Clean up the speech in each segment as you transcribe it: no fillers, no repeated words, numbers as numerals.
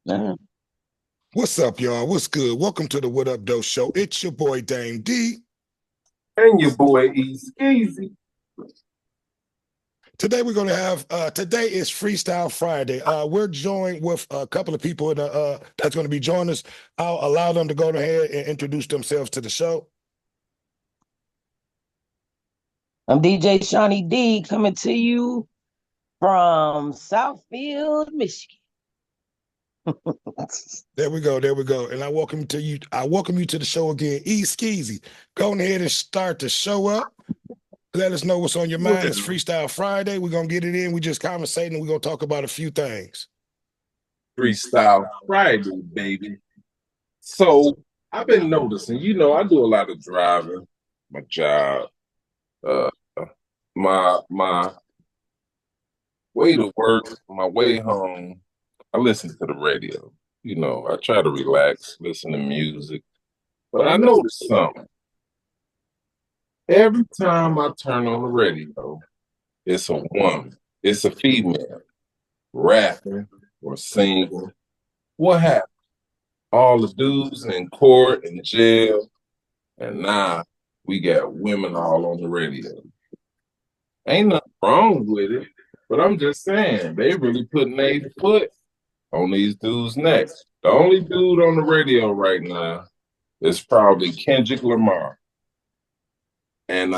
Uh, What's up, y'all? What's good? Welcome to the What Up Doe Show. It's your boy Dame D. And your boy Easy. Today we're gonna have today is Freestyle Friday. We're joined with a couple of people that's gonna be joining us. I'll allow them to go ahead and introduce themselves to the show. I'm DJ Shawnee D coming to you from Southfield, Michigan. There we go, there we go. And I welcome you to the show again. E Skeezy. Go ahead and start the show up. Let us know what's on your mind. It's Freestyle Friday. We're gonna get it in. We just conversating. We're gonna talk about a few things. Freestyle Friday, baby. So I've been noticing, I do a lot of driving, my job, uh, my way to work, my way home. I listen to the radio. I try to relax, listen to music. But I noticed something. Every time I turn on the radio, it's a woman, it's a female rapping or singing. What happened? All the dudes in court and jail, and now we got women all on the radio. Ain't nothing wrong with it, but I'm just saying they really putting their foot on these dudes' necks. The only dude on the radio right now is probably Kendrick Lamar, and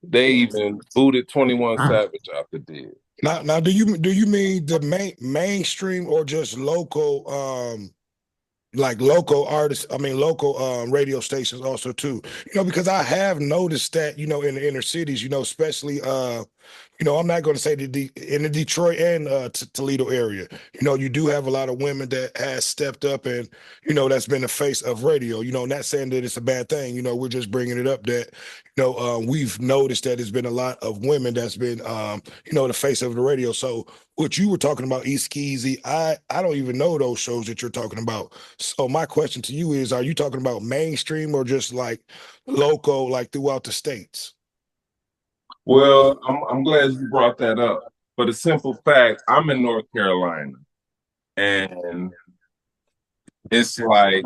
they even booted 21 Savage out the deal. Now, do you mean the mainstream or just local like local artists, I mean local radio stations also too? Because I have noticed that, in the inner cities, especially I'm not going to say in the Detroit and Toledo area, you do have a lot of women that has stepped up and, that's been the face of radio, not saying that it's a bad thing. We're just bringing it up that, we've noticed that there's been a lot of women that's been, the face of the radio. So what you were talking about, East Keezy, I don't even know those shows that you're talking about. So my question to you is, are you talking about mainstream or just like local, like throughout the states? Well, I'm glad you brought that up. For the simple fact, I'm in North Carolina, and it's like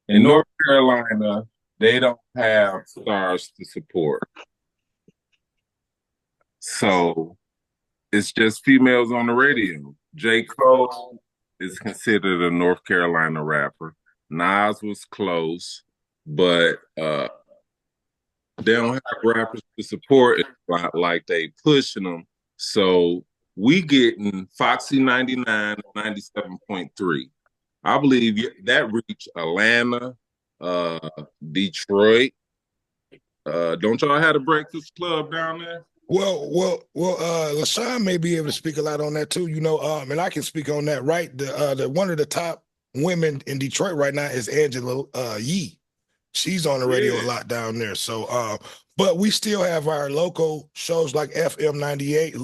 in North Carolina, they don't have stars to support. So it's just females on the radio. J. Cole is considered a North Carolina rapper. Nas was close, but they don't have rappers to support it like they pushing them. So we getting Foxy 99, 97.3. I believe that reached Atlanta, Detroit. Don't y'all have a Breakfast Club down there? LaShawn may be able to speak a lot on that too, and I can speak on that, right? The one of the top women in Detroit right now is Angela Yee. She's on the radio a lot down there. So but we still have our local shows like FM 98,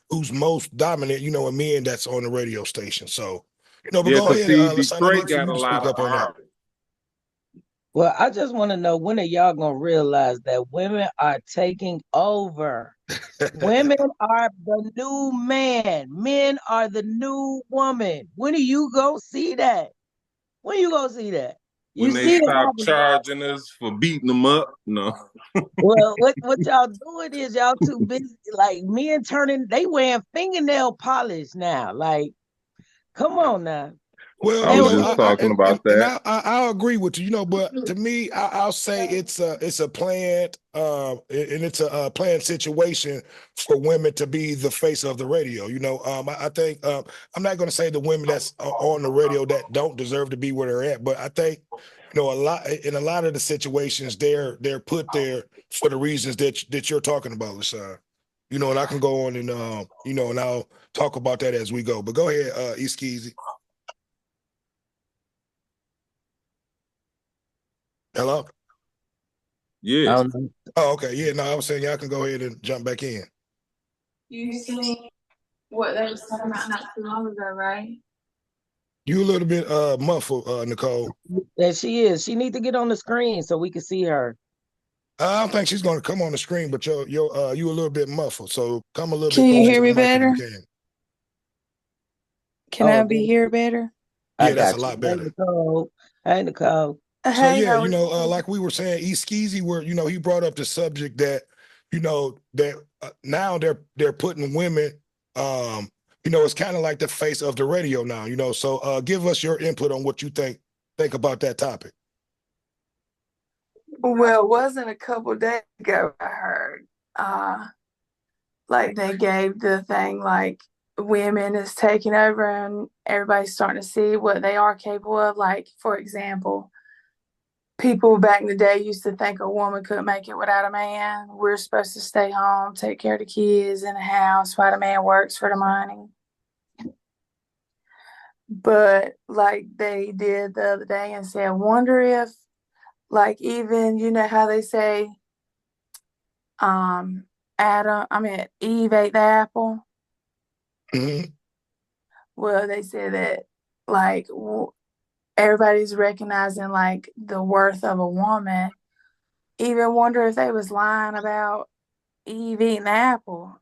who's most dominant, and men that's on the radio station. So, but go ahead, LaShawn, I'd Detroit like for got you a to lot speak of up on that. artists. Well, I just want to know, when are y'all going to realize that women are taking over? Women are the new man. Men are the new woman. When are you going to see that? When you going to see that? You When they see it stop happening. charging us for beating them up, no. Well, what y'all doing is y'all too busy. Like, men they wearing fingernail polish now. Like, come on now. Well, I And was just talking about that. I'll agree with you, but to me, I'll say it's a planned and it's a planned situation for women to be the face of the radio. I think I'm not going to say the women that's on the radio that don't deserve to be where they're at, but I think a lot of the situations they're put there for the reasons that you're talking about, LaShawn. And I can go on and and I'll talk about that as we go. But go ahead, East Keezy. Hello? Yeah. Oh, okay. Yeah, no, I was saying y'all can go ahead and jump back in. You seen what they was talking about not too long ago, right? You a little bit muffled, Nicole. That she is. She need to get on the screen so we can see her. I don't think she's going to come on the screen, but you a little bit muffled. So come a little Can bit you closer hear to the me mic if you better? can. Can I be here better? I Yeah, that's a got you. lot Hey, better. Nicole. Hey, Nicole. So Hey, yeah, how are you? like we were saying, Skeezy, where he brought up the subject that now they're putting women, it's kind of like the face of the radio now. So give us your input on what you think about that topic. Well, it wasn't a couple days ago I heard, like they gave the thing like women is taking over and everybody's starting to see what they are capable of. Like, for example, people back in the day used to think a woman couldn't make it without a man. We're supposed to stay home, take care of the kids in the house while the man works for the money. But like they did the other day and said, wonder if, like, even, you know how they say Eve ate the apple. Mm-hmm. Well, they said that like everybody's recognizing like the worth of a woman. Even wonder if they was lying about Eve eating the apple.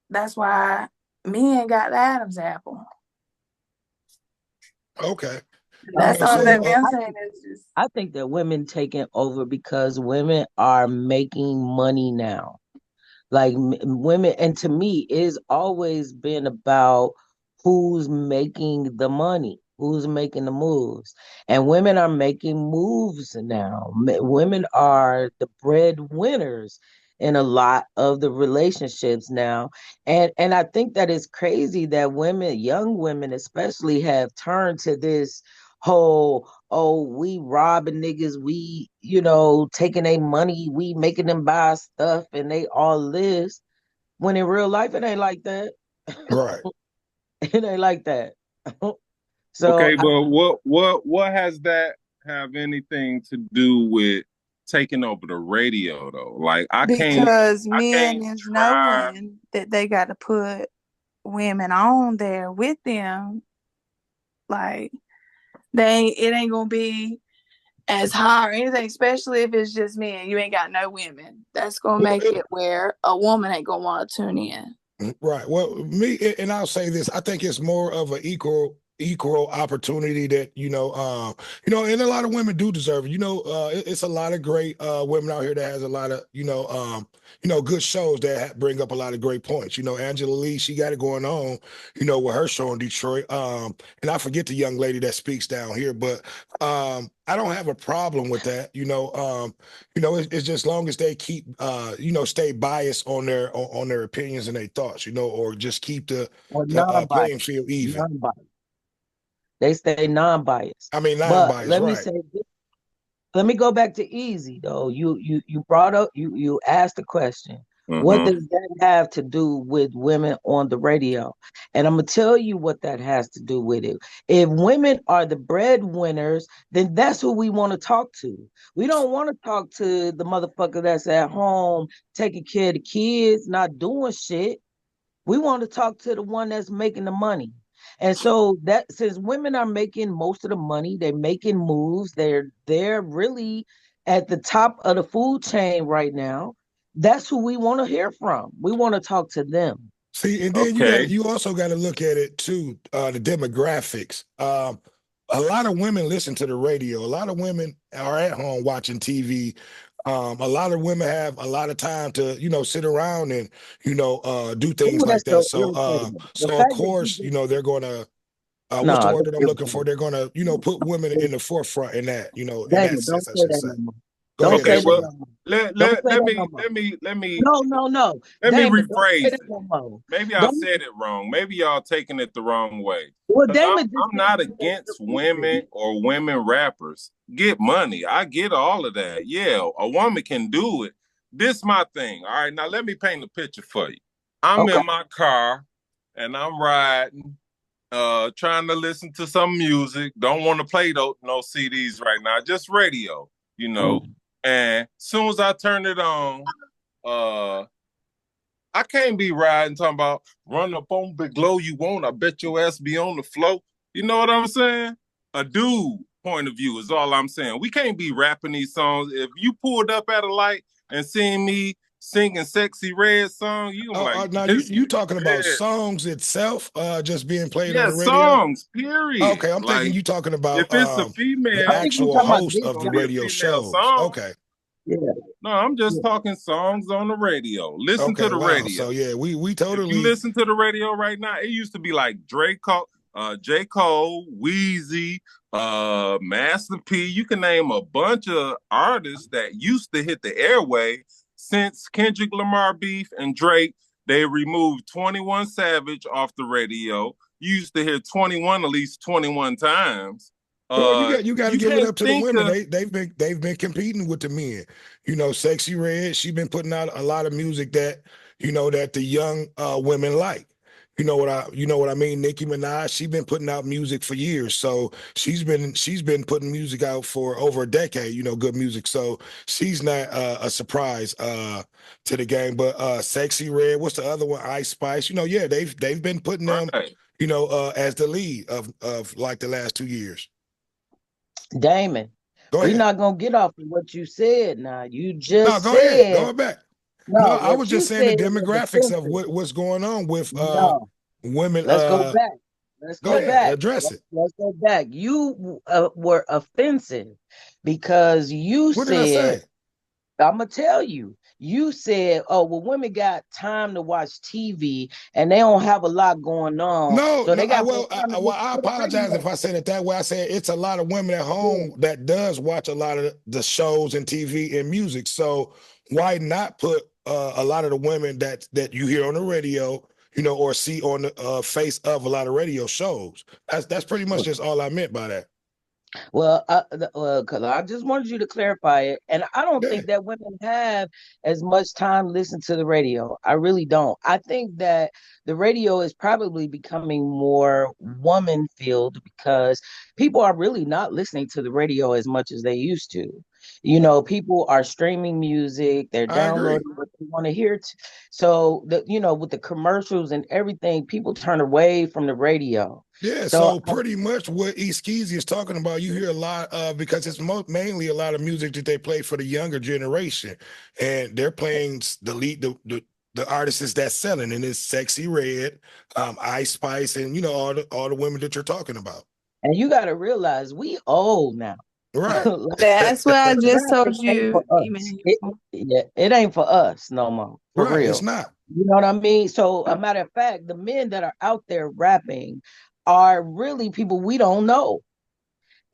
That's why men got the Adam's apple. Okay. That's all that I'm saying is just. I think that women taking over because women are making money now. Like women, and to me, it's always been about who's making the money, who's making the moves. And women are making moves now. Women are the breadwinners in a lot of the relationships now. And I think that it's crazy that women, young women especially, have turned to this whole, oh, we robbing niggas, we, taking their money, we making them buy stuff, and they all this. When in real life, it ain't like that. Right. It ain't like that. Okay, but what has that have anything to do with taking over the radio though? Like Because men can't is try. knowing that they got to put women on there with them. Like it ain't gonna be as high or anything, especially if it's just men. You ain't got no women. That's gonna make it where a woman ain't gonna want to tune in. Right. Well, and I'll say this. I think it's more of an equal opportunity that and a lot of women do deserve it. It's a lot of great women out here that has a lot of good shows that bring up a lot of great points. Angela Lee, she got it going on, with her show in Detroit. And I forget the young lady that speaks down here, but I don't have a problem with that. It's just as long as they keep stay biased on their opinions and their thoughts, or just keep the playing field even. Non-biased. They stay non-biased. I mean, but non-biased, let me right? say this. Let me go back to Easy though. You brought up, you asked the question. What does that have to do with women on the radio? And I'm gonna tell you what that has to do with it. If women are the breadwinners, then that's who we want to talk to. We don't want to talk to the motherfucker that's at home taking care of the kids, not doing shit. We want to talk to the one that's making the money. And so that since women are making most of the money, they're making moves, they're really at the top of the food chain right now. That's who we want to hear from. We want to talk to them. See, and then you also got to look at it too, the demographics. A lot of women listen to the radio. A lot of women are at home watching TV. A lot of women have a lot of time to sit around and do things like that. So of course they're going to what's the word that I'm looking for? They're going to put women in the forefront in that in that sense. I should say. Go ahead. Okay, well, let me No. Let me Damon, rephrase it. Maybe I said it wrong. Maybe y'all taking it the wrong way. Well, Damon, I'm not against women or women rappers. Get money. I get all of that. Yeah, a woman can do it. This my thing. All right, now let me paint a picture for you. I'm in my car and I'm riding, trying to listen to some music. Don't want to play no CDs right now, just radio, And soon as I turn it on, I can't be riding talking about run up on Big Glow you won't. I bet your ass be on the floor. You know what I'm saying? A dude point of view is all I'm saying. We can't be rapping these songs. If you pulled up at a light and seeing me singing Sexy Red song, you like, now you talking about songs itself, just being played on the radio? Songs, period. Okay, I'm thinking you talking about if it's a female, the actual host of the be a radio female shows. song. Okay. Yeah. No, I'm just talking songs on the radio. Listen to the wow. radio. So yeah, we totally. If you listen to the radio right now, it used to be like J. Cole, Wheezy, Master P. You can name a bunch of artists that used to hit the airway. Since Kendrick Lamar beef and Drake, they removed 21 Savage off the radio. You used to hear 21 at least 21 times. Well, you got to give it up to the women. They've been competing with the men. You know, Sexy Red, she's been putting out a lot of music that that the young women like. You know what I mean? Nicki Minaj, she's been putting out music for years. So she's been putting music out for over a decade, good music. So she's not a surprise to the game. But Sexy Red, what's the other one? Ice Spice. They've been putting them, as the lead of like the last 2 years. Damon, we're not gonna get off of what you said now. You just go said ahead. Going back. No, I was just saying the demographics of what's going on with women. Let's go back. Let's go back. Address it. Let's go back. You were offensive because you what said, did I say? I'm gonna tell you. You said, "Oh, well, women got time to watch TV, and they don't have a lot going on." No, so they got. I apologize if I said it that way. I said it's a lot of women at home that does watch a lot of the shows and TV and music. So why not put a lot of the women that you hear on the radio, or see on the face of a lot of radio shows? That's pretty much just all I meant by that. Well, because I just wanted you to clarify it, and I don't think that women have as much time to listen to the radio. I really don't. I think that the radio is probably becoming more woman-filled because people are really not listening to the radio as much as they used to. People are streaming music, they're downloading what they want to hear. So, with the commercials and everything, people turn away from the radio. Yeah, so pretty much what Skeezy is talking about, you hear a lot of, because it's mainly a lot of music that they play for the younger generation, and they're playing the artists that's selling, and it's Sexy Red, Ice Spice, and all the women that you're talking about. And you got to realize we old now. Right. That's what I just told you. It ain't for us no more. For real. It's not. You know what I mean? So, a matter of fact, the men that are out there rapping are really people we don't know.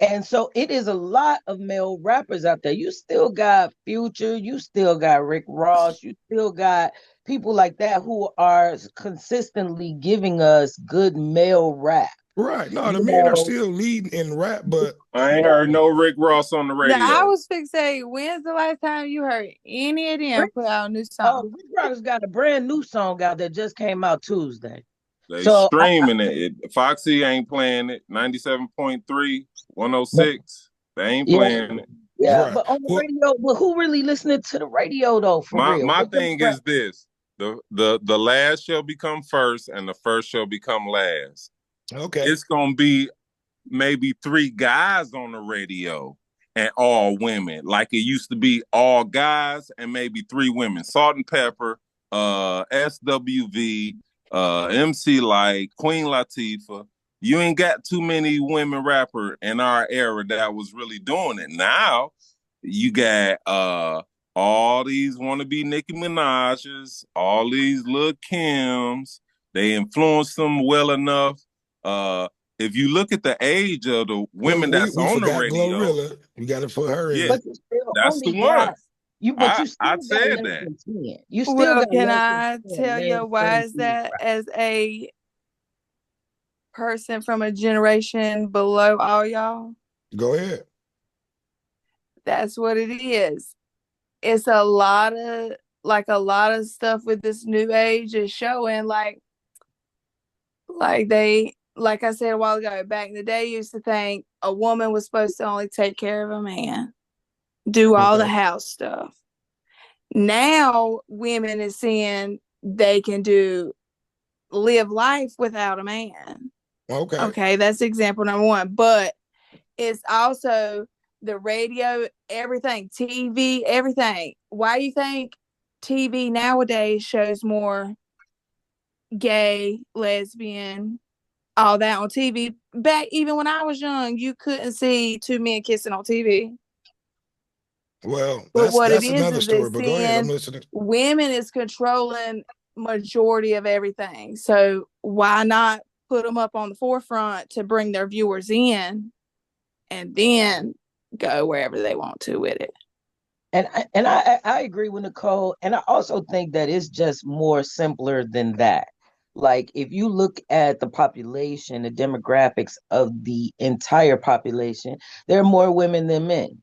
And so it is a lot of male rappers out there. You still got Future, you still got Rick Ross, you still got people like that who are consistently giving us good male rap. Right. No, the men are still leading in rap, but I ain't heard no Rick Ross on the radio. Now, I was fixing to say, when's the last time you heard any of them put out a new song? Rick Ross got a brand new song out that just came out Tuesday. They streaming it. Foxy ain't playing it. 97.3, 106. They ain't playing it. Yeah, but on the radio, but who really listening to the radio though? For real. My thing is this: the last shall become first, and the first shall become last. Okay, it's gonna be maybe 3 guys on the radio and all women, like it used to be all guys and maybe 3 women. Salt and Pepper, SWV. MC Light, Queen Latifah. You ain't got too many women rapper in our era that was really doing it. Now you got all these wannabe Nicki Minaj's, all these Lil Kims. They influenced them well enough. If you look at the age of the women that's on the radio, Glorilla, you got to put her in. But that's the one. I said that. You still can I tell you why is that? As a person from a generation below all y'all, go ahead. That's what it is. It's a lot of stuff with this new age is showing like I said a while ago. Back in the day, used to think a woman was supposed to only take care of a man, do all the house stuff. Now women is seeing they can live life without a man. Okay, that's example number 1. But it's also the radio everything, TV, everything. Why do you think TV nowadays shows more gay, lesbian, all that on TV? Back even when I was young, you couldn't see two men kissing on TV. Well, But what it that's another is story. it's But go ahead, I'm seeing listening. women is controlling majority of everything. So why not put them up on the forefront to bring their viewers in, and then go wherever they want to with it? And I agree with Nicole, and I also think that it's just more simpler than that. Like if you look at the population, the demographics of the entire population, there are more women than men.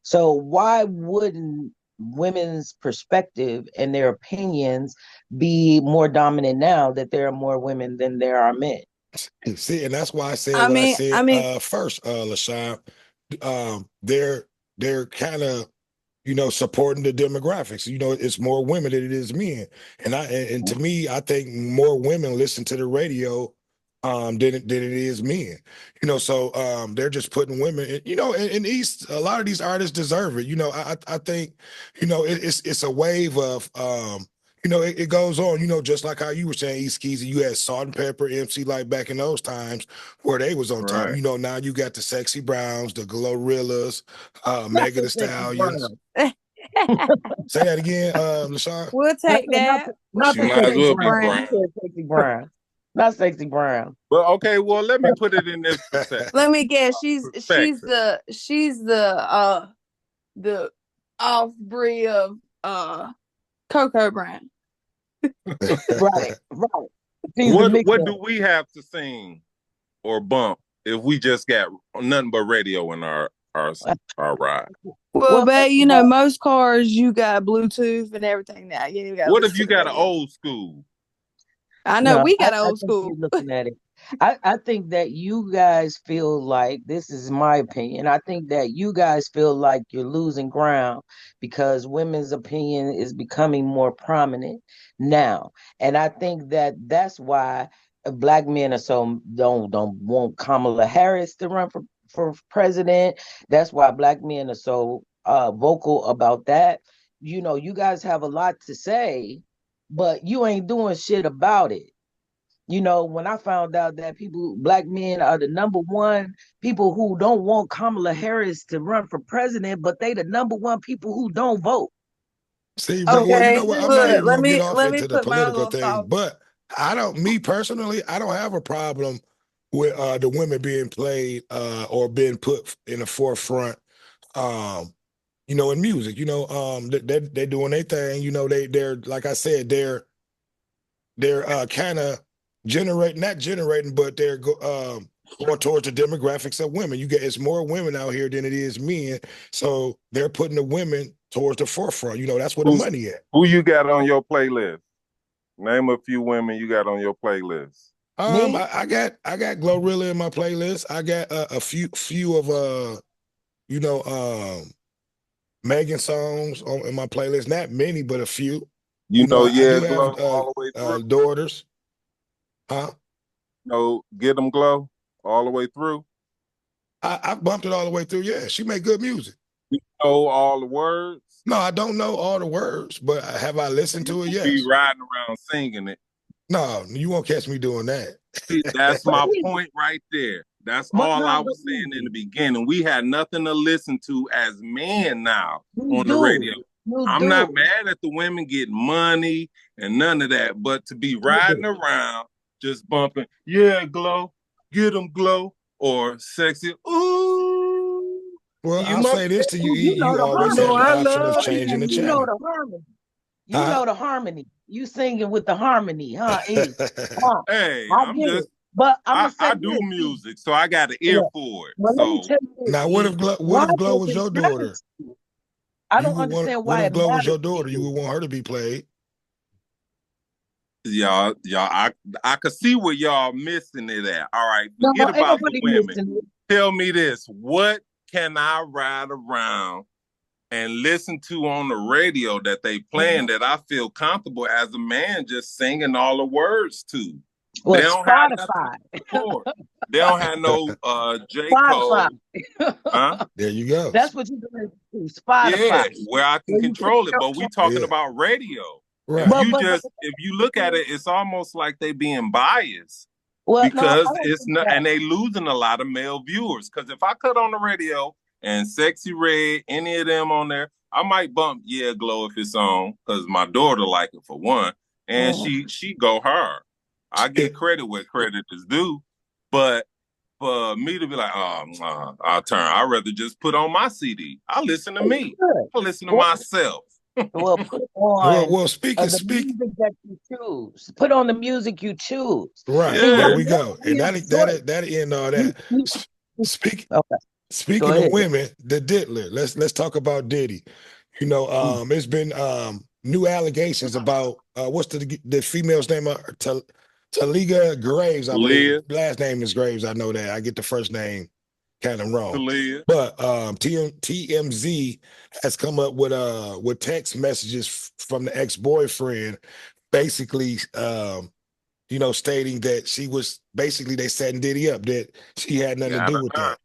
So why wouldn't women's perspective and their opinions be more dominant now that there are more women than there are men? See, and that's why I said I what I mean, said I mean, first, LaShawn. They're kind of, supporting the demographics. It's more women than it is men. And to me, I think more women listen to the radio than it is men. So they're just putting women in these, a lot of these artists deserve it. I think, it's a wave of it goes on, just like how you were saying, East Keys, you had Salt and Pepper, MC Light back in those times where they was on top. Right. Now you got the Sexy Browns, the Glorillas, Not Megan the Thee Sexy Stallions. Brown. Say that again, LaShawn. we'll I take said that. not She the might as Sexy well be Brown. Brown. You brown. said Sexy Brown. Not Sexy Brown. But okay, well, let me put it in this perspective. Let me guess. She's the offbreed of Coco Brown. Right. She's the What mix-up. do we have to sing or bump if we just got nothing but radio in our ride? Well, babe, first of all, most cars you got Bluetooth and everything now. You got. What if you got an old school? I know no, we got I old think school. you're looking at it. I think that you guys feel like, this is my opinion. I think that you guys feel like you're losing ground because women's opinion is becoming more prominent now. And I think that that's why black men are so don't want Kamala Harris to run for president. That's why black men are so vocal about that. You guys have a lot to say, but you ain't doing shit about it. When I found out that black men are the number one people who don't want Kamala Harris to run for president, but they the number one people who don't vote. See, bro, well, you Okay, know what? I'm not look. even Let gonna get me off let me into the put my political little thing, thoughts. but me personally, I don't have a problem with the women being played or being put in the forefront. Um, in music, they're doing their thing. They're like I said, they're kind of not generating, but they're going towards the demographics of women. It's more women out here than it is men, so they're putting the women towards the forefront. That's where the money at. Who you got on your playlist? Name a few women you got on your playlist. Me? I got Glorilla in my playlist. I got a few of Megan songs in my playlist. Not many, but a few. I do have Glow all the way through. daughters. Huh? Get them Glow all the way through. I bumped it all the way through. Yeah, she made good music. You know all the words? No, I don't know all the words, but have I listened to it? Yes. Be riding around singing it. No, you won't catch me doing that. That's my point right there. That's all I was saying in the beginning. We had nothing to listen to as men now on the radio. I'm not mad at the women getting money and none of that, but to be riding around just bumping, yeah, Glow, get them Glow, or sexy, ooh. Well, I'll say this to you, you always have the option of changing the channel. The harmony. You know the harmony. You singing with the harmony, huh? E? Hey, But I do music, so I got an ear for it. Well, let me tell you this, now, what if Glow was your daughter? I don't understand why. What if Glow was your daughter? You would want her to be played. Y'all, I could see where y'all missing it at. All right, forget about the women. Tell me this: what can I ride around and listen to on the radio that they playing that I feel comfortable as a man just singing all the words to? Well, They don't have nothing Spotify. to support. They don't have no J. Spotify. Cole, huh? There you go. That's what you can do. Yeah, Spotify. where I can Where you control it. can, But we talking Yeah. about radio. Right. If you look at it, it's almost like they being biased well, no, I because don't it's think not, that. and they losing a lot of male viewers. Because if I cut on the radio and Sexy Red, any of them on there, I might bump Yeah Glow if it's on because my daughter like it for one, and Mm. she go hard. I get credit where credit is due, but for me to be like, I'd rather just put on my CD. I listen to me. Good. I listen to Well, myself. well, put on Well, speak. the music that you choose. Put on the music you choose. Right. See, Yeah. what There a we man go. And that end all you, that. you, Speak. okay, go Speaking of ahead. women, the Diddler. Let's talk about Diddy. It's been new allegations about what's the female's name? Talia Graves, I believe. Talia, Last name is Graves. I know that. I get the first name kind of wrong. Talia. But TMZ has come up with text messages from the ex-boyfriend, basically stating that she was basically they setting Diddy up, that she had nothing to Got do her with done.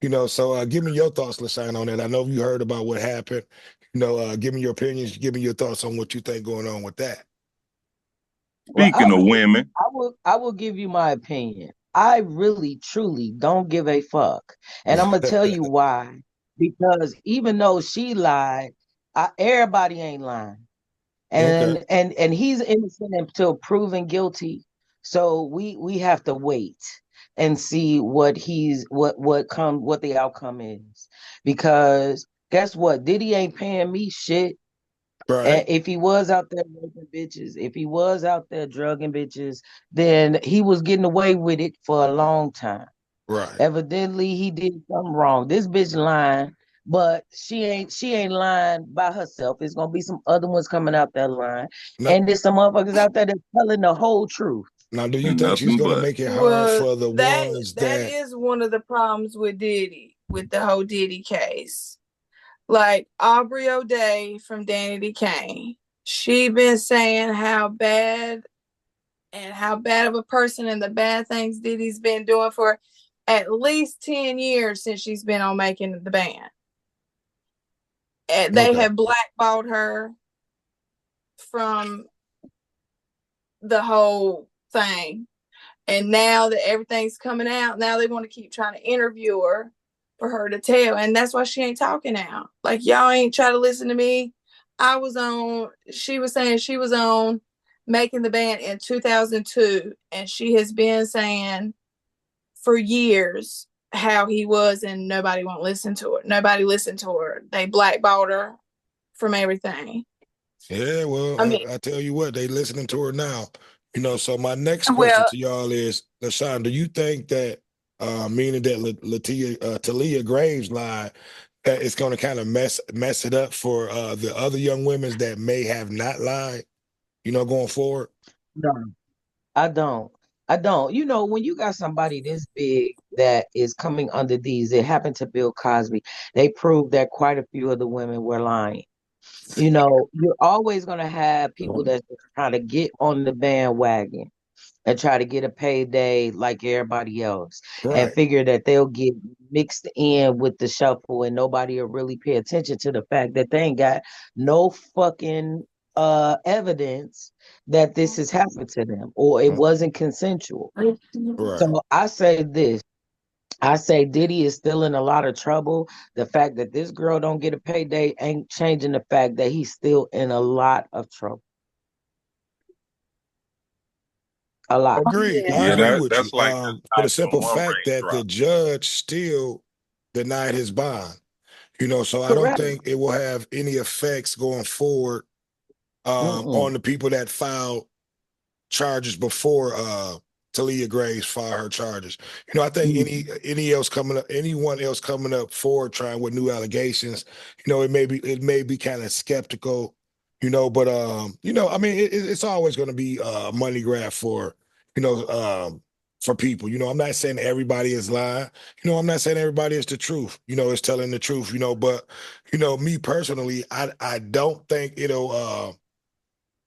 that. So give me your thoughts, LaShawn, on that. I know you heard about what happened. Give me your opinions, give me your thoughts on what you think going on with that. Well, Speaking of women, I will give you my opinion. I really, truly don't give a fuck. And I'm gonna tell you why. Because even though she lied, everybody ain't lying. Okay. And he's innocent until proven guilty. So we have to wait and see what the outcome is. Because guess what? Diddy ain't paying me shit. And Right. if he was out there raping bitches, if he was out there drugging bitches, then he was getting away with it for a long time. Right. Evidently, he did something wrong. This bitch lying, but she ain't lying by herself. It's gonna be some other ones coming out that line, Now, and there's some motherfuckers out there that's telling the whole truth. now, do you and think she's nothing gonna but. make it hard Well, for the ones that that is one of the problems with Diddy, with the whole Diddy case. Like Aubrey O'Day from Danny Kane, she been saying how bad of a person and the bad things Diddy's been doing for at least 10 years since she's been on Making the Band. And they okay. have blackballed her from the whole thing. And now that everything's coming out, now they want to keep trying to interview her for her to tell. And that's why she ain't talking now. Like, y'all ain't trying to listen to me. She was saying she was on Making the Band in 2002. And she has been saying for years how he was, and nobody won't listen to her. Nobody listened to her. They blackballed her from everything. Yeah, well, I mean, I tell you what, they listening to her now. So my next question well, to y'all is, LaShawn, do you think that meaning that Talia Graves lied, that it's going to kind of mess it up for the other young women that may have not lied, going forward? No, I don't. I don't. When you got somebody this big that is coming under these, it happened to Bill Cosby. They proved that quite a few of the women were lying. You're always going to have people that's trying to get on the bandwagon and try to get a payday like everybody else and Right. figure that they'll get mixed in with the shuffle and nobody will really pay attention to the fact that they ain't got no fucking evidence that this has happened to them or it wasn't consensual. Right. So I say this. I say Diddy is still in a lot of trouble. The fact that this girl don't get a payday ain't changing the fact that he's still in a lot of trouble. A lot. Agreed. I yeah. Yeah, agree with you. that's like just For the ice on simple one fact that the raindrop. judge still denied his bond. So I don't Correct. think it will have any effects going forward Mm-mm. on the people that filed charges before Talia Graves filed her charges. I think Mm. anyone else coming up forward trying with new allegations, it may be kind of skeptical, but I mean it's always going to be a money grab you know, um for people. I'm not saying everybody is lying. I'm not saying everybody is the truth, is telling the truth, but me personally, I don't think it'll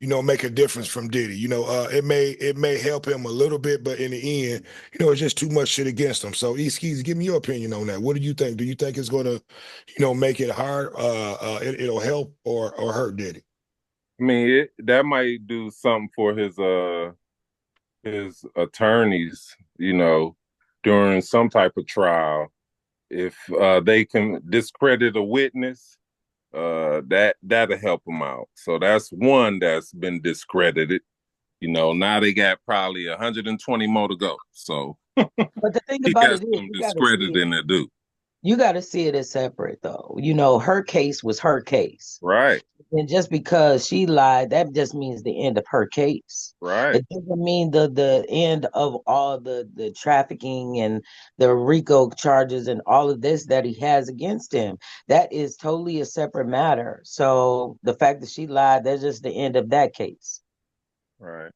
make a difference from Diddy. It may help him a little bit, but in the end, it's just too much shit against him. So, Easkeys, give me your opinion on that. What do you think? Do you think it's going to, make it hard? It'll help or hurt Diddy? I mean, that might do something for his attorneys, during some type of trial. If they can discredit a witness, that'll help them out. So that's one that's been discredited. Now they got probably 120 more to go. So But the thing he about got it is, some discrediting to do. you got to see it as separate, though. Her case was her case. Right. And just because she lied, that just means the end of her case. Right. It doesn't mean the end of all the trafficking and the RICO charges and all of this that he has against him. That is totally a separate matter. So the fact that she lied, that's just the end of that case. Right.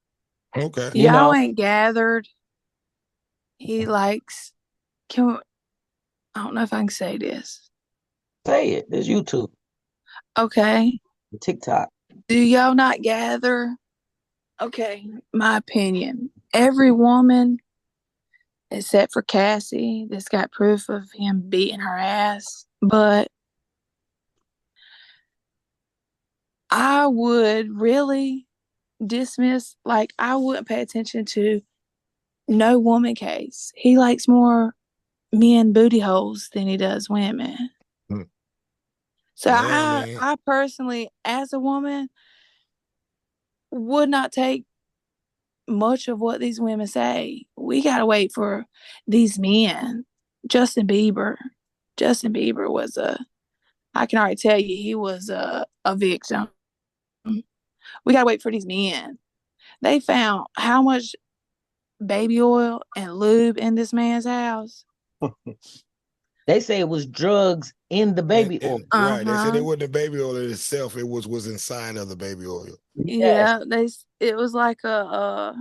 Okay. Y'all ain't gathered. He likes. I don't know if I can say this. Say it. There's YouTube. Okay. TikTok. Do y'all not gather? Okay, my opinion. Every woman, except for Cassie, that's got proof of him beating her ass. But I would really dismiss, I wouldn't pay attention to no woman case. He likes more men booty holes than he does women. So Yeah, I personally, as a woman, would not take much of what these women say. We gotta wait for these men. Justin Bieber was I can already tell you he was a victim. We gotta wait for these men. They found how much baby oil and lube in this man's house. They say it was drugs in the baby oil. Right. They said it wasn't the baby oil in itself. It was inside of the baby oil. Yeah, it was like a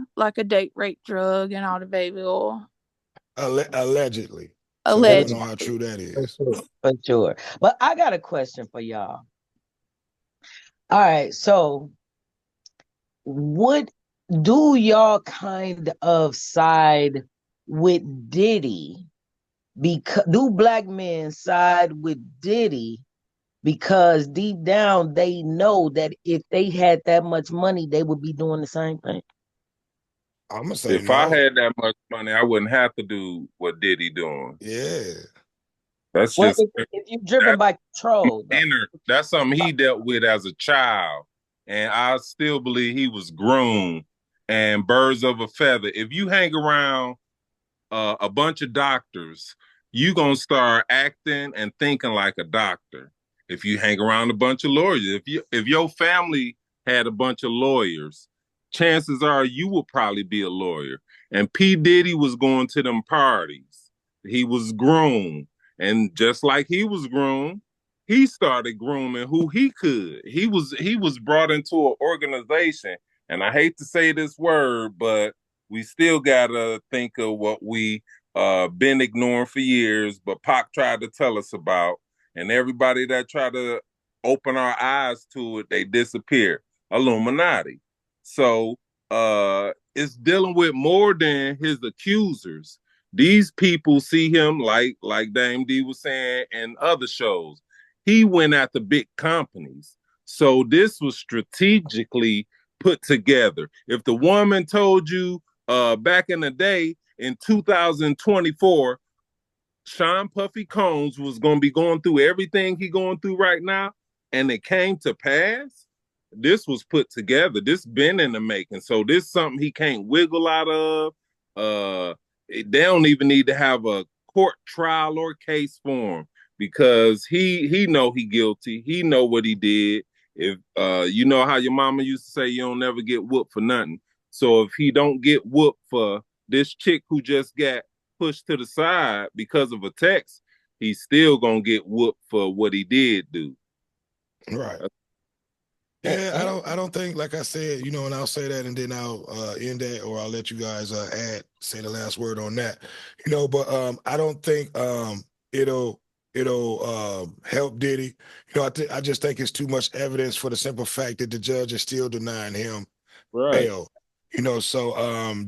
date rape drug and all the baby oil. Allegedly. Allegedly. So we don't know how true that is. For sure. But I got a question for y'all. All right. So what do y'all kind of side with Diddy? Because do black men side with Diddy because deep down they know that if they had that much money, they would be doing the same thing? I'm gonna say if no. I had that much money, I wouldn't have to do what Diddy doing. Yeah. That's Well, just if you're driven by control, though. That's something he dealt with as a child. And I still believe he was groomed and birds of a feather. If you hang around a bunch of doctors, you gonna start acting and thinking like a doctor. If you hang around a bunch of lawyers, if your family had a bunch of lawyers, chances are you would probably be a lawyer. And P. Diddy was going to them parties. He was groomed. And just like he was groomed, he started grooming who he could. He was brought into an organization, and I hate to say this word, but we still gotta think of what we been ignoring for years, but Pac tried to tell us about, and everybody that tried to open our eyes to it, they disappear. Illuminati. So it's dealing with more than his accusers. These people see him like Dame D was saying in other shows. He went after big companies. So this was strategically put together. If the woman told you back in the day in 2024, Sean Puffy Combs was going to be going through everything he going through right now, and it came to pass, this was put together. This been in the making. So this something he can't wiggle out of. They don't even need to have a court trial or case for him because he know he guilty. He know what he did. If you know how your mama used to say you don't never get whooped for nothing. So if he don't get whooped for this chick who just got pushed to the side because of a text, he's still gonna get whooped for what he did do. Right. Yeah, I don't think, like I said, and I'll say that and then I'll end that, or I'll let you guys say the last word on that. But I don't think it'll it'll help Diddy. I just think it's too much evidence for the simple fact that the judge is still denying him bail. So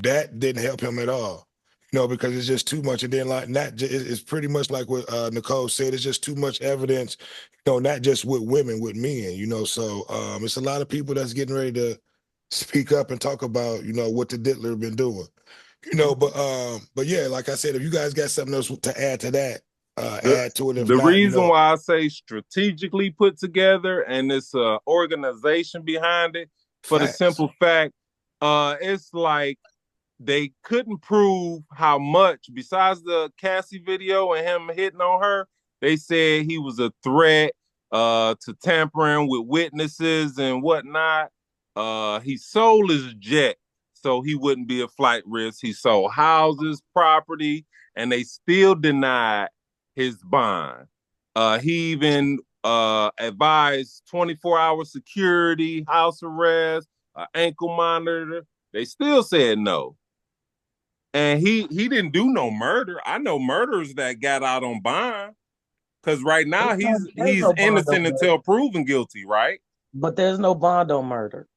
that didn't help him at all. Because it's just too much. And then it's pretty much like what Nicole said. It's just too much evidence. Not just with women, with men. So it's a lot of people that's getting ready to speak up and talk about what the Diddler been doing. But yeah, like I said, if you guys got something else to add to that, add to it. If the not, reason why I say strategically put together and it's an organization behind it, for the simple fact, it's like they couldn't prove how much, besides the Cassie video and him hitting on her, they said he was a threat to tampering with witnesses and whatnot. He sold his jet so he wouldn't be a flight risk. He sold houses, property, and they still denied his bond. He even advised 24-hour security, house arrest, ankle monitor. They still said no. And he didn't do no murder. I know murderers that got out on bond. Because right now he's no innocent until proven guilty, right? But there's no bond on murder.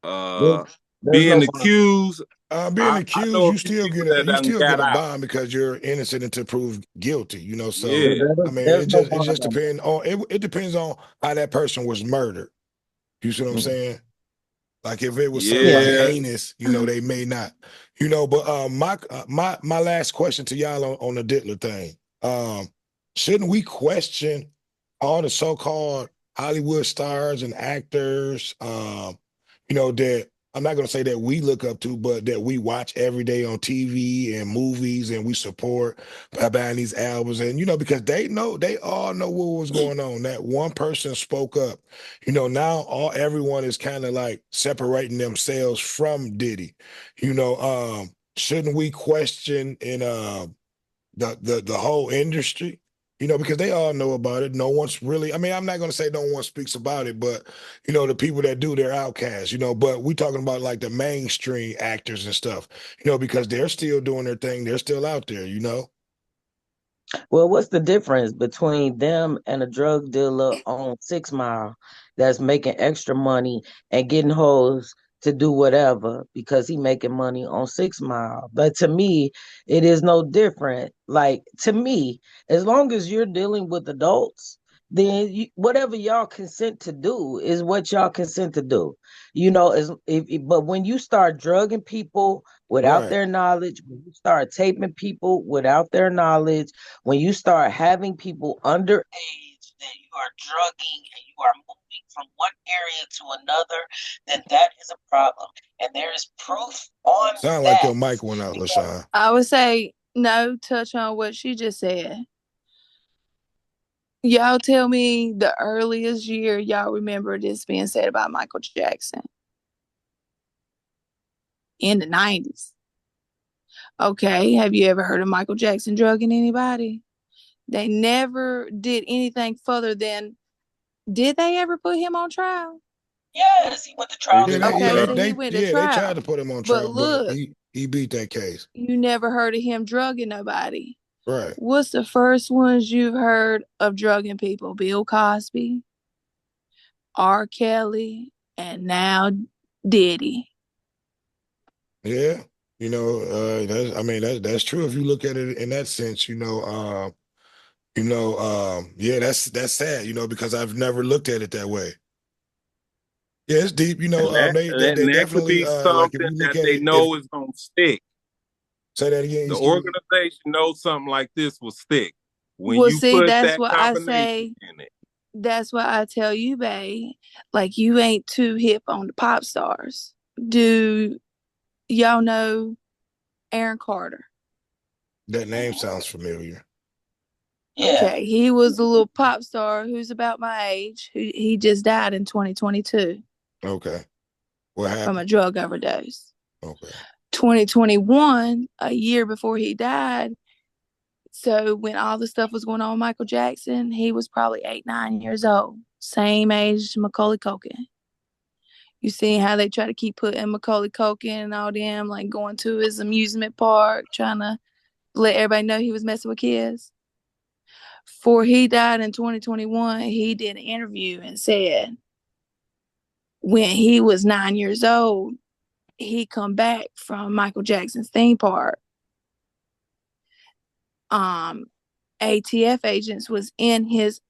Being accused, you still get a bond because you're innocent until proved guilty. So I mean, it just depends on it depends on how that person was murdered. You see what I'm saying? Like if it was something like heinous, they may not. But my last question to y'all on the Diddler thing. Shouldn't we question all the so-called Hollywood stars and actors, that I'm not going to say that we look up to, but that we watch every day on TV and movies and we support by buying these albums. And, because they all know what was going on. That one person spoke up. Now everyone is kind of like separating themselves from Diddy. Shouldn't we question in the whole industry? Because they all know about it. No one's really, I mean, I'm not going to say no one speaks about it, but, the people that do, they're outcasts, but we talking about like the mainstream actors and stuff, because they're still doing their thing. They're still out there, Well, what's the difference between them and a drug dealer on 6 Mile that's making extra money and getting hoes to do whatever because he making money on 6 Mile? But to me, it is no different. Like, to me, as long as you're dealing with adults, then whatever y'all consent to do is what y'all consent to do. But when you start drugging people without their knowledge, when you start taping people without their knowledge, when you start having people underage that you are drugging and you are moving from one area to another, then that is a problem. And there is proof on Sound that. like your mic went out, LaShawn. I would say no, touch on what she just said. Y'all tell me the earliest year y'all remember this being said about Michael Jackson. In the 90s. Okay, have you ever heard of Michael Jackson drugging anybody? They never did anything further than, did they ever put him on trial? Yes, he went to trial. He went to trial. They tried to put him on trial, look, but he beat that case. You never heard of him drugging nobody. Right. What's the first ones you've heard of drugging people? Bill Cosby, R. Kelly, and now Diddy. Yeah, that's true if you look at it in that sense. Yeah, that's sad. Because I've never looked at it that way. Yeah, it's deep. They definitely could be something like if you look that at they know is gonna stick. Say that again. The organization knows something like this will stick. When well, you see, put that's that what I say. In it. That's what I tell you, babe. Like, you ain't too hip on the pop stars. Do y'all know Aaron Carter? That name sounds familiar. Yeah. Okay, he was a little pop star who's about my age. He just died in 2022. Okay. What happened? From a drug overdose. Okay. 2021, a year before he died. So when all the stuff was going on with Michael Jackson, he was probably 8, 9 years old. Same age as Macaulay Culkin. You see how they try to keep putting Macaulay Culkin and all them, like going to his amusement park, trying to let everybody know he was messing with kids. Before he died in 2021, he did an interview and said when he was 9 years old, he come back from Michael Jackson's theme park. ATF agents was in his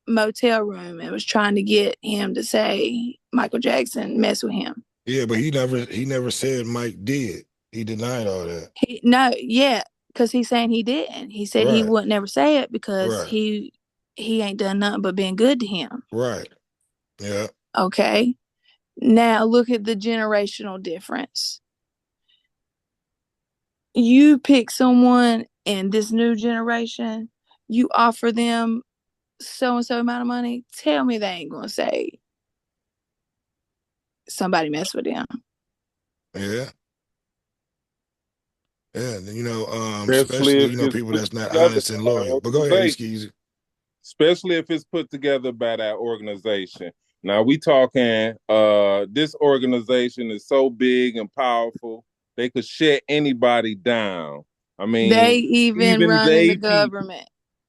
motel room and was trying to get him to say Michael Jackson messed with him. Yeah, but he never said Mike did. He denied all that. Because he's saying he didn't. He said he would never say it because he ain't done nothing but been good to him. Right. Yeah. Okay. Now look at the generational difference. You pick someone in this new generation, you offer them so-and-so amount of money, tell me they ain't gonna say somebody messed with them. Yeah. Yeah, especially people that's not honest and loyal. But go ahead, Skeezy. Especially if it's put together by that organization. Now we talking this organization is so big and powerful, they could shut anybody down. I mean, they even run in the government.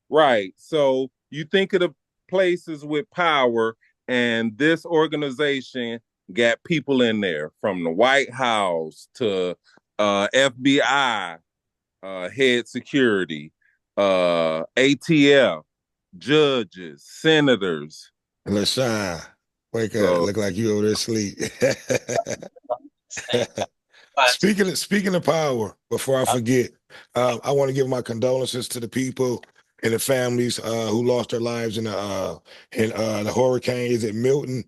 Right. So you think of the places with power, and this organization got people in there from the White House to FBI, head security, ATF, judges, senators. LaShawn, wake up. Look like you over there asleep. Speaking of power, before I forget, I want to give my condolences to the people and the families who lost their lives in the hurricane. Is it Milton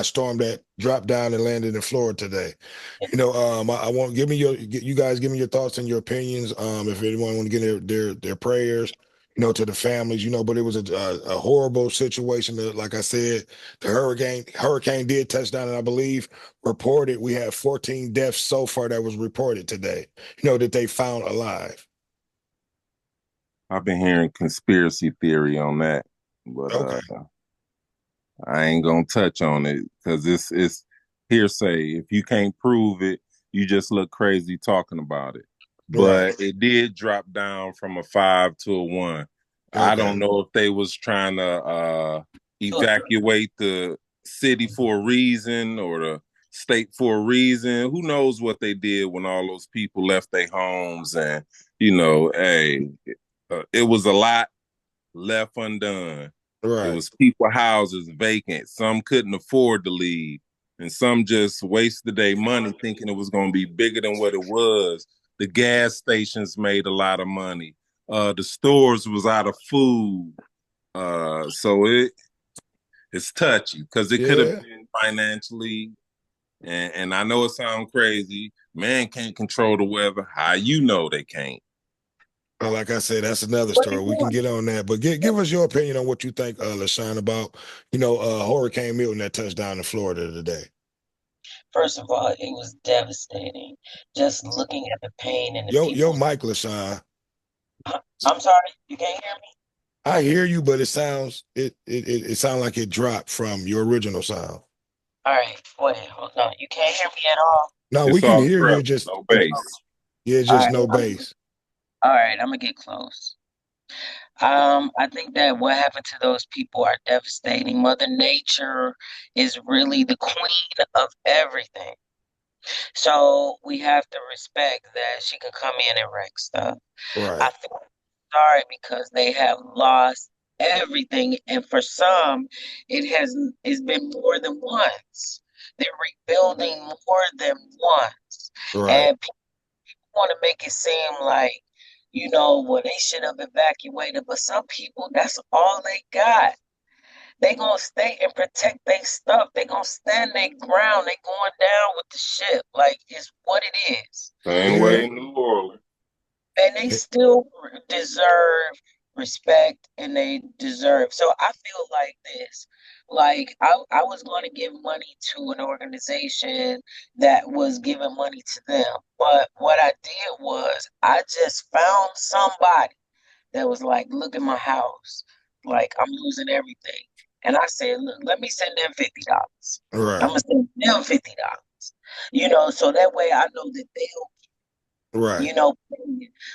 storm that dropped down and landed in Florida today? I want you guys give me your thoughts and your opinions. If anyone want to get their prayers, to the families, but it was a horrible situation. Like I said, the hurricane did touch down, and I believe reported we have 14 deaths so far that was reported today, that they found alive. I've been hearing conspiracy theory on that, but I ain't gonna touch on it because it's hearsay. If you can't prove it, you just look crazy talking about it. But it did drop down from a 5 to a 1. I don't know if they was trying to evacuate the city for a reason or the state for a reason. Who knows what they did when all those people left their homes, and it was a lot left undone. Right. It was people houses vacant. Some couldn't afford to leave, and some just wasted their money thinking it was going to be bigger than what it was. The gas stations made a lot of money. The stores was out of food. So it's touchy because it could have been financially. And I know it sounds crazy. Man can't control the weather. How you know they can't? Well, like I said, that's another story. We can get on that. But give us your opinion on what you think, LaShawn, about, Hurricane Milton that touched down in Florida today. First of all, it was devastating. Just looking at the pain and the Yo, people. Yo, Mike, LaShawn. I'm sorry, you can't hear me? I hear you, but it sounds like it dropped from your original sound. All right, wait, hold on. You can't hear me at all? No, we can hear you. Just no bass. Yeah, just no bass. All right, I'm gonna get close. I think that what happened to those people are devastating. Mother Nature is really the queen of everything. So we have to respect that she can come in and wreck stuff. Right. I feel sorry because they have lost everything, and for some, it's been more than once. They're rebuilding more than once, and people want to make it seem like well, they should have evacuated, but some people, that's all they got. They gonna stay and protect their stuff. They gonna stand their ground. They going down with the ship. Like, it's what it is. Same way in New Orleans. And they still deserve respect, and they deserve. So I feel like this. Like, I was going to give money to an organization that was giving money to them. But what I did was I just found somebody that was like, look at my house. Like, I'm losing everything. And I said, look, let me send them $50. Right. I'm going to send them $50. So that way I know that they'll Right. You know,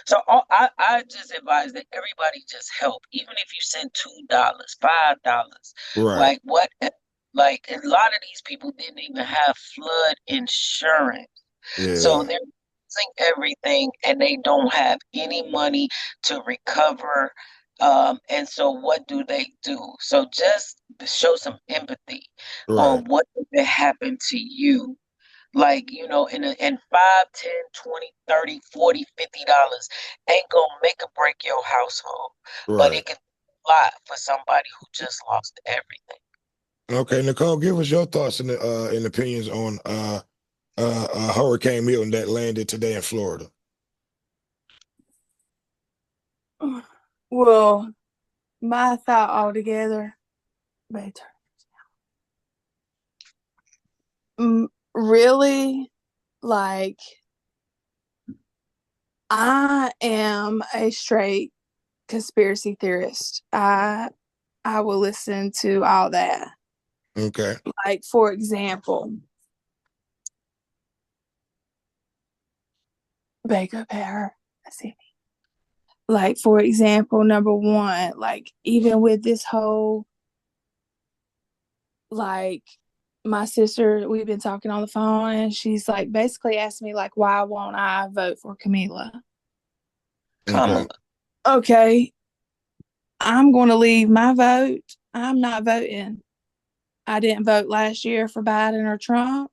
so I just advise that everybody just help, even if you send $2, $5. Right. Like what? Like a lot of these people didn't even have flood insurance, so Yeah. they're losing everything, and they don't have any money to recover. And so what do they do? So just to show some empathy Right. on what did happen to you, like, in 5, 10, 20, 30, 40, $50 ain't gonna make or break your household, but Right. it can be a lot for somebody who just lost everything. Okay, Nicole, give us your thoughts and opinions on Hurricane Milton that landed today in Florida. Well, my thought altogether, really, like, I am a straight conspiracy theorist. I will listen to all that. Okay. Like, for example, Baker Pear. Like, for example, number one, like, even with this whole, like, my sister, we've been talking on the phone, and she's like basically asked me, like, why won't I vote for Camila? Kamala. Okay, I'm going to leave my vote. I'm not voting. I didn't vote last year for Biden or Trump,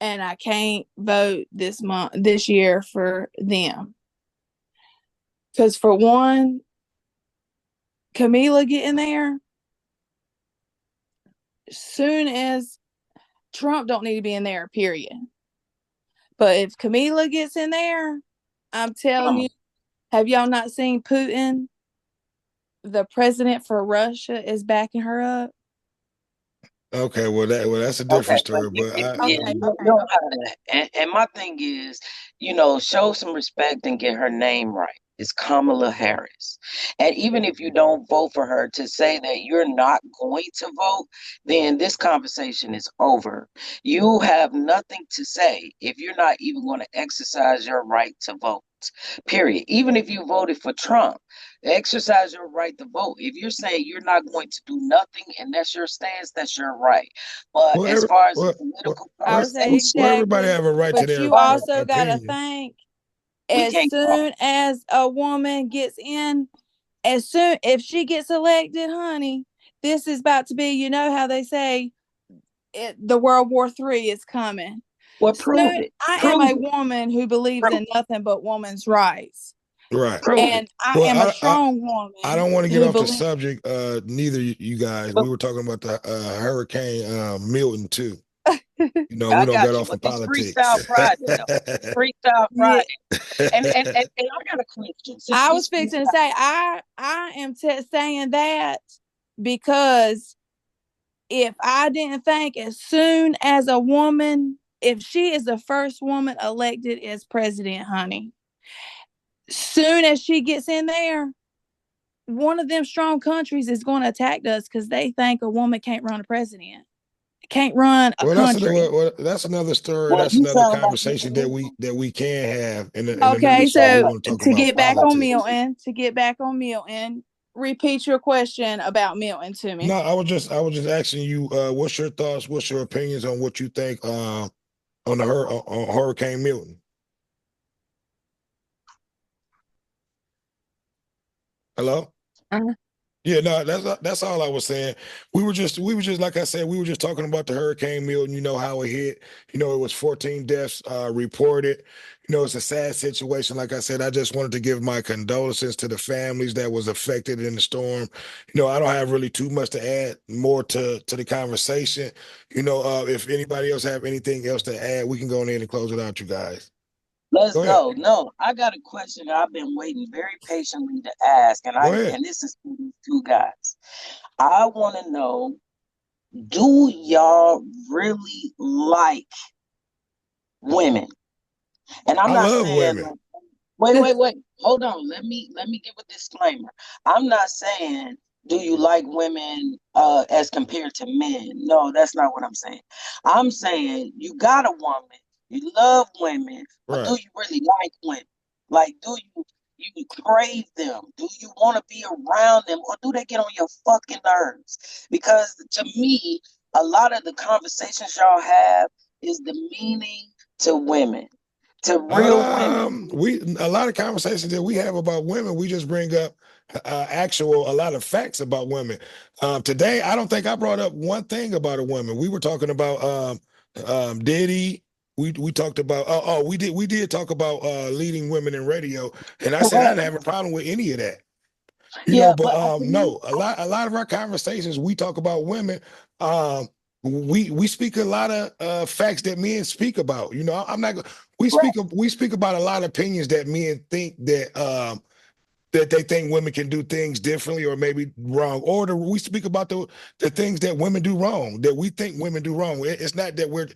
and I can't vote this year for them. Because for one, Camila getting there, soon as Trump don't need to be in there, period. But if Camila gets in there, I'm telling you, have y'all not seen Putin? The president for Russia is backing her up. Okay, that's a Okay, different but story, but yeah, Okay, you don't have that. And my thing is, show some respect and get her name right. It's Kamala Harris. And even if you don't vote for her, to say that you're not going to vote, then this conversation is over. You have nothing to say if you're not even going to exercise your right to vote. Period. Even if you voted for Trump, exercise your right to vote. If you're saying you're not going to do nothing and that's your stance, that's your right. But well, as every, far as the well, well, political I would say well, conversation, everybody exactly. have a right to But their you also got to opinion. think, we as can't talk. soon as a woman gets in, if she gets elected, honey, this is about to be, you know how they say the World War III is coming. Well, prove Soon, it. I am Prove a it. woman who believes Prove in nothing but woman's rights. Right. Prove it. And I Well, am a I strong I woman don't want to get who off the believes. subject. Neither you guys. But We were talking about the Hurricane Milton too. We I don't get got you. off But in this politics. Freestyle Friday, though. Freestyle Yeah, Friday. And I got a question. Since I was this fixing to freestyle, say I am saying that because if I didn't think, as soon as a woman, if she is the first woman elected as president, honey, soon as she gets in there, one of them strong countries is going to attack us because they think a woman can't run a president, can't run a country. That's another story. well, That's you another sound like conversation that we can have in another Okay, show. We so want to talk to about get back on politics. Milton, repeat your question about Milton to No, me. I was just asking you, what's your thoughts, what's your opinions on what you think on Hurricane Milton? Hello? Uh-huh. Yeah, no, that's all I was saying. We were just like I said, we were just talking about the Hurricane Milton. You know how it hit. It was 14 deaths reported. It's a sad situation. Like I said, I just wanted to give my condolences to the families that was affected in the storm. I don't have really too much to add more to the conversation. If anybody else have anything else to add, we can go in and close it out, you guys. let's Go ahead. go. No, I got a question I've been waiting very patiently to ask, and Go ahead. and this is for these two guys. I want to know, do y'all really like women? And I'm I not love saying women. like, wait. Hold on. Let me give a disclaimer. I'm not saying do you like women as compared to men. No, that's not what I'm saying. I'm saying you got a woman You love women, but do Right. you really like women? Like, do you crave them? Do you want to be around them, or do they get on your fucking nerves? Because to me, a lot of the conversations y'all have is demeaning to women, to real women. We a lot of conversations that we have about women, we just bring up a lot of facts about women. Today, I don't think I brought up one thing about a woman. We were talking about Diddy. We talked about we did talk about leading women in radio, and I said I Correct. didn't have a problem with any of that. Yeah, But but to me, no, a lot of our conversations we talk about women. We speak a lot of facts that men speak about. I'm not. correct. We speak about a lot of opinions that men think that they think women can do things differently or maybe wrong. Or we speak about the things that women do wrong, that we think women do wrong. It's not that we're,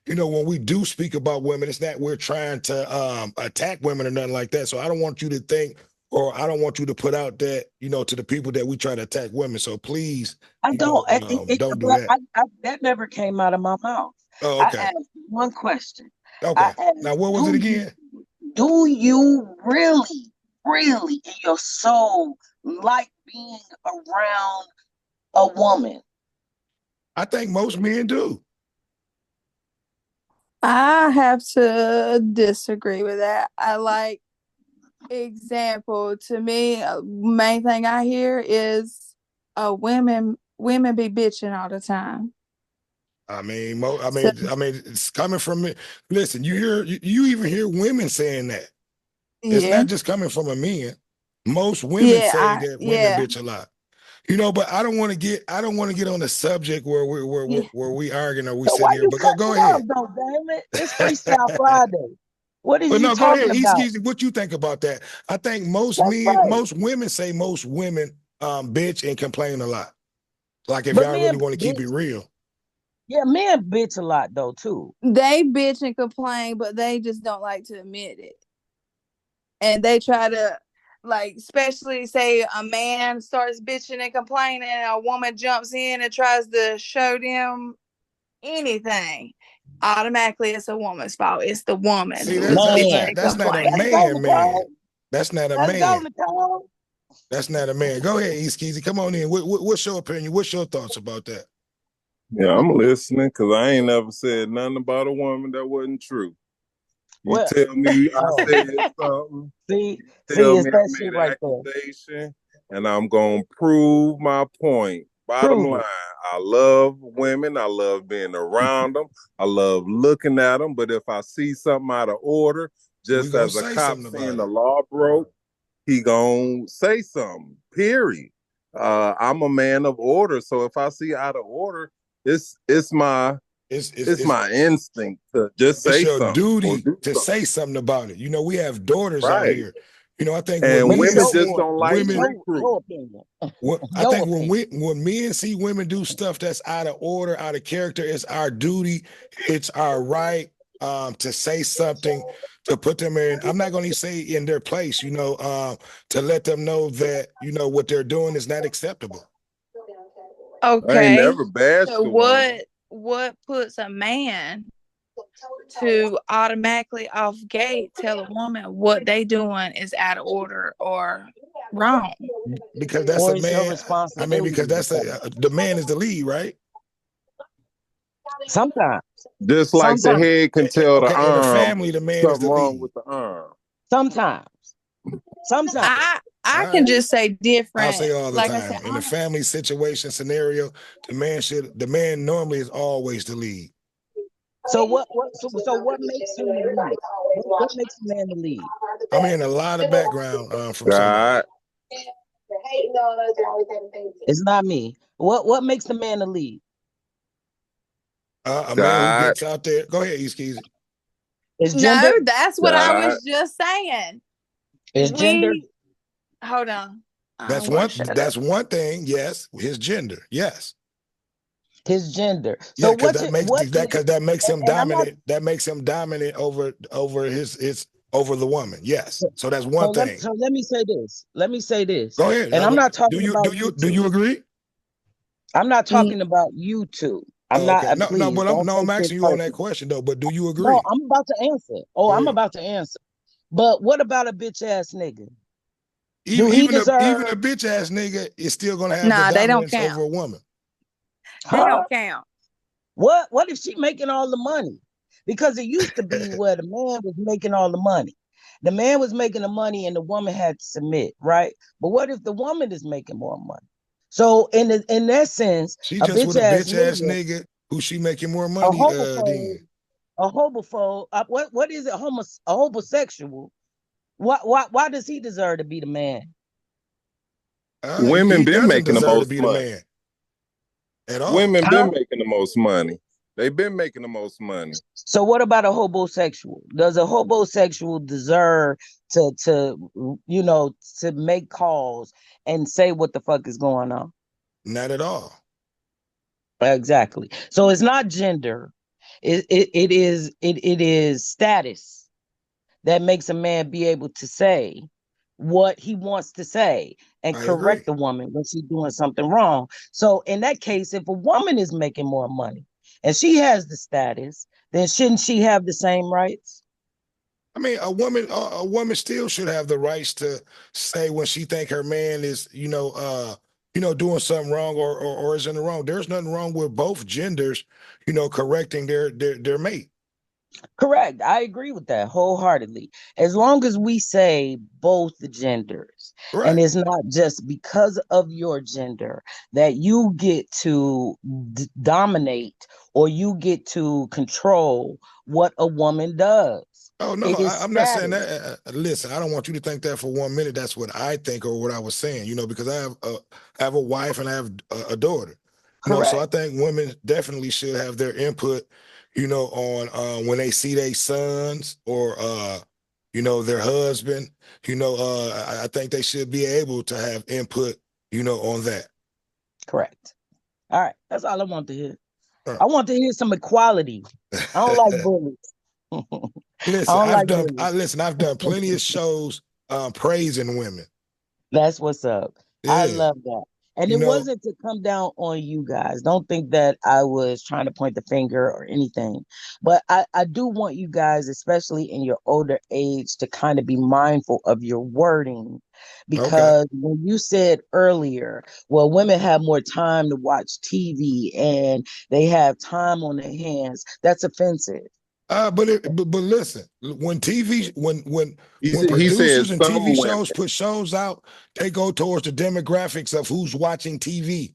when we do speak about women, it's not we're trying to attack women or nothing like that. So I don't want you to think, or I don't want you to put out that, to the people that we try to attack women. So please, I don't. don't do But that. that never came out of my mouth. Oh, I okay. asked one question. I Okay. Now, asked, what was it again? do you really, really in your soul like being around a woman? I think most men do. I have to disagree with that. I like example to me. Main thing I hear is women be bitching all the time. I mean, So it's coming from me. Listen, you even hear women saying that. It's yeah, not just coming from a man. Most women yeah, say that women yeah, bitch a lot. But I don't want to get on the subject where yeah. we arguing or we So sitting why here. you But cutting go it off ahead. though, damn it? It's Freestyle Friday. What is But you no, go ahead. talking about? Easy. What you think about that? I think most That's men, right. most women say most women bitch and complain a lot. Like if But y'all really men want to keep it bitch, real. yeah, men bitch a lot though too. They bitch and complain, but they just don't like to admit it. And they try to, like, especially say a man starts bitching and complaining, and a woman jumps in and tries to show them anything. Automatically, it's a woman's fault. It's the woman See, who is bitching Man, and that's not a let's complaining. go, man. Nicole. That's not a Let's go, man. Nicole. That's not a man. Go ahead, Easkeezy. Come on in. What's your opinion? What's your thoughts about that? Yeah, I'm listening because I ain't never said nothing about a woman that wasn't true. You Well, tell me I oh, said something, see, tell it's me I that made shit an right there. accusation, and I'm gonna prove my point. Bottom Prove line, it. I love women. I love being around them. I love looking at them. But if I see something out of order, We just gonna as a say cop something saying about the it. law broke, he gonna say something. Period. I'm a man of order, so if I see out of order, it's my It's it's it's it's my instinct to just it's say your something or duty do to something. say something about it. We have daughters out Right. here. I think when And But it's men women your see just don't like women, street crew. your opinion. I Your think opinion. when men see women do stuff that's out of order, out of character, it's our duty, it's our right to say something, to put them in. I'm not going to say in their place, to let them know that what they're doing is not acceptable. I ain't Okay. never bashed So a woman. what puts a man to automatically off gate tell a woman what they doing is out of order or wrong? Because that's a Or it's your man. I mean, because responsibility to that's tell them. the man is the lead, right? Sometimes. Just like the Sometimes. head can tell the Okay, in the arm family, the man is something the wrong lead. with the arm. Sometimes. Sometimes. Okay, all I can right. just say I'll different. say all the Like I said, time in a family situation scenario, the man normally is always the lead. So what makes him the lead? What makes a man the lead? I'm hearing a lot of background from somebody. God, It's not me. What makes the man the lead? A man who God, gets out there. Go ahead, Easkeezy. Is no, gender? that's what I God. was just saying. Is gender? We hold on. That's I'm gonna one. shut up. That's one thing. Yes, his gender. Yes, His gender. yeah, So because that makes what that because that makes him and I'm not dominant. That makes him dominant over his over the woman. Yes, so that's one thing. so let me say this. Let me say this. Go ahead. And I'm not Do talking you about do you you do two. you agree? I'm not talking about you two. I'm Oh, not. okay. No, Please but don't I'm take this asking you on that personal. question though. But do you No, agree? I'm about to answer. Oh, Go I'm ahead. about to answer. But what about a bitch ass nigga? Do Even he even a even deserve? a bitch ass nigga is still gonna have the Nah, they don't dominance over count. a woman. They Huh? don't count. What if she making all the money? Because it used to be where the man was making all the money. The man was making the money and the woman had to submit, right? But what if the woman is making more money? So in that sense, She a just bitch with a ass bitch ass nigga, nigga who she making more a money homophobe, then. a homophobe, what is it? A homosexual. Why does he deserve to be the man? Women He been doesn't making the deserve to most be the money. man at all. Women Huh? been making the most money. They've been making the most money. So what about a homosexual? Does a homosexual deserve to make calls and say what the fuck is going on? Not at all. Exactly. So it's not gender. It is status that makes a man be able to say what he wants to say and I agree. correct the woman when she's doing something wrong. So in that case, if a woman is making more money and she has the status, then shouldn't she have the same rights? I mean, a woman still should have the rights to say when she think her man is, doing something wrong or is in the wrong. There's nothing wrong with both genders, correcting their mate. Correct. I agree with that wholeheartedly. As long as we say both the genders, and Right. it's not just because of your gender that you get to dominate or you get to control what a woman does. Oh no, It is I'm not saying status. that. Listen, I don't want you to think that for 1 minute. That's what I think or what I was saying. Because I have a wife and I have a daughter. So I Correct. think women definitely should have their input. On when they see their sons or their husband. I think they should be able to have input. On that. Correct. All right. That's all I want to hear. Uh, I want to hear some equality. I don't like bullies. I listen, don't I've like done. bullies. I've done plenty of shows praising women. That's what's up. I Yeah, love that. And you it know. wasn't to come down on you guys. Don't think that I was trying to point the finger or anything. But I do want you guys, especially in your older age, to kind of be mindful of your wording. Okay. Because when you said earlier, well, women have more time to watch TV and they have time on their hands, that's offensive. But listen, when TV when He said producers and some TV women. shows put shows out, they go towards the demographics of who's watching TV.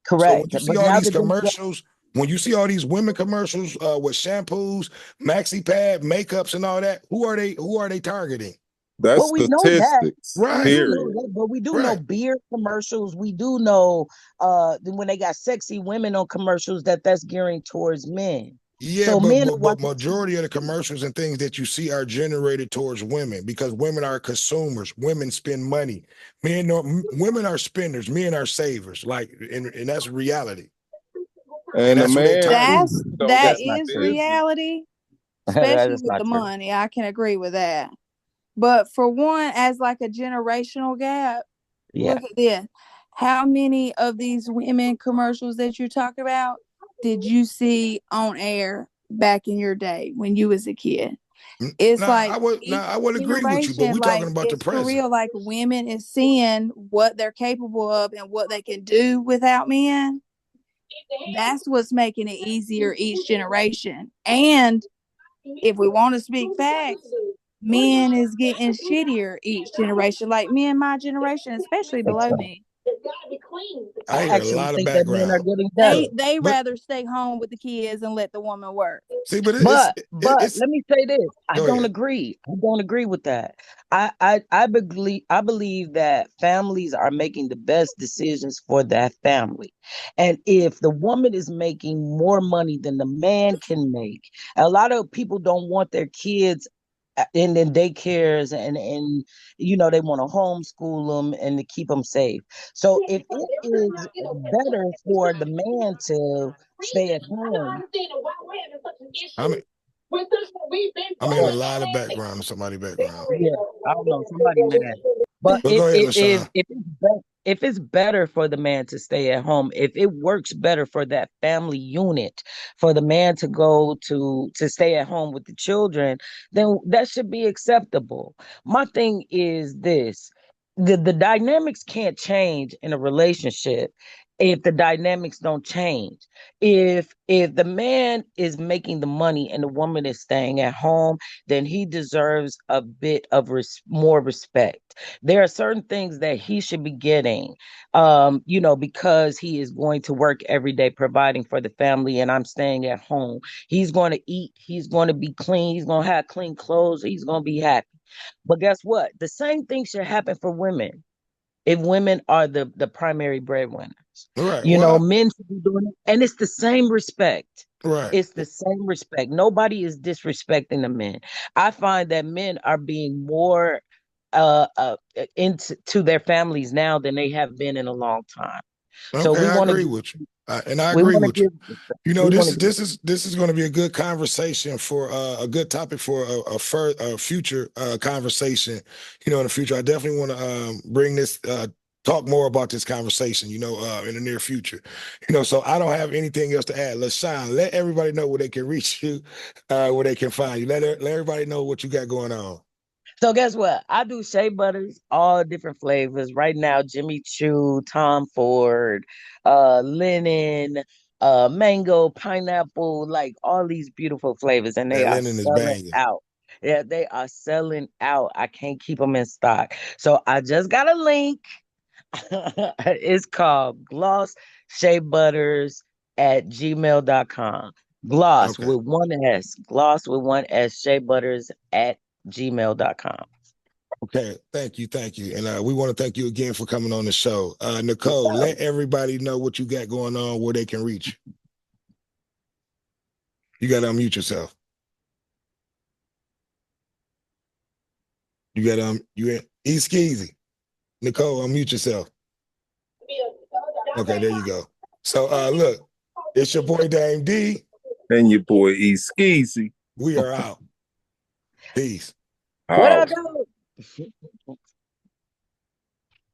So when Correct. you see But all now these the commercials, when you see all these women commercials with shampoos, maxi pad, makeups, and all that, who are they targeting? That's well, we know that. statistics. We Right, do know Period. that, but we do know right. beer commercials. We do know when they got sexy women on commercials that's gearing towards men. Yeah, So but, men are but but watching majority of the commercials and things that you see are generated towards women because women are consumers. Women spend money. Women are spenders. Men are savers. And that's reality. And And the that's who they man target. too, That's got that That's his not is true. business. reality, especially That's with not the true. money. I can agree with that. But for one, as like a generational gap, Yeah, look at this. How many of these women commercials that you're talking about did you see on air back in your day when you was a kid? It's Now like each I would agree with you, but generation, we're talking like about the it's for present. real, like women is seeing what they're capable of and what they can do without men. That's what's making it easier each generation. And if we want to speak facts, men is getting shittier each generation. Like me and my generation, especially I think below so. me, I I hear a actually lot of think that men are background. getting they better. they But rather stay home with the kids and let the woman work. see, but But it's let me say this. I go don't ahead. agree. I don't agree with that. I believe that families are making the best decisions for that family. And if the woman is making more money than the man can make, a lot of people don't want their kids in daycares and they want to homeschool them and to keep them safe. So if it is better for the man to stay at home. I'm I'm in a lot of background, somebody background. Yeah, I don't know. Somebody mad. But But if go ahead, if if LaShawn. if it's better, if it's better for the man to stay at home, if it works better for that family unit, for the man to go to stay at home with the children, then that should be acceptable. My thing is this: the dynamics can't change in a relationship if the dynamics don't change. If the man is making the money and the woman is staying at home, then he deserves a bit of more respect. There are certain things that he should be getting, because he is going to work every day providing for the family, and I'm staying at home. He's going to eat, he's going to be clean, he's going to have clean clothes, he's going to be happy. But guess what? The same thing should happen for women if women are the primary breadwinners. Right. Well, Men should be doing it, and it's the same respect. right. It's the same respect. Nobody is disrespecting the men. I find that men are being more into their families now than they have been in a long time. So Okay, we I want to agree with you. And I we agree want to with you. give You know, we want this to is give this is this is going to be a good conversation for a good topic for a future conversation. You know, in the future, I definitely want to bring this talk more about this conversation. You know, in the near future. You know, so I don't have anything else to add. LaShawn, let everybody know where they can reach you, where they can find you. Let everybody know what you got going on. So guess what? I do shea butters, all different flavors. Right now, Jimmy Choo, Tom Ford, Lennon, mango, pineapple, like all these beautiful flavors, and they That are linen is selling banging. out. Yeah, they are selling out. I can't keep them in stock. So I just got a link. It's called Gloss Shea Butters at gmail.com. Gloss Okay. with one S. Gloss with one S. Shea Butters at gmail.com. Okay, thank you. And we want to thank you again for coming on the show. Nicole, let everybody know what you got going on, where they can reach you. You got to unmute yourself. You got to, East Skeezy. Nicole, unmute yourself. Okay, there you go. So, look, it's your boy Dame D. And your boy E Skeezy. We are out. Peace. What I Out. do?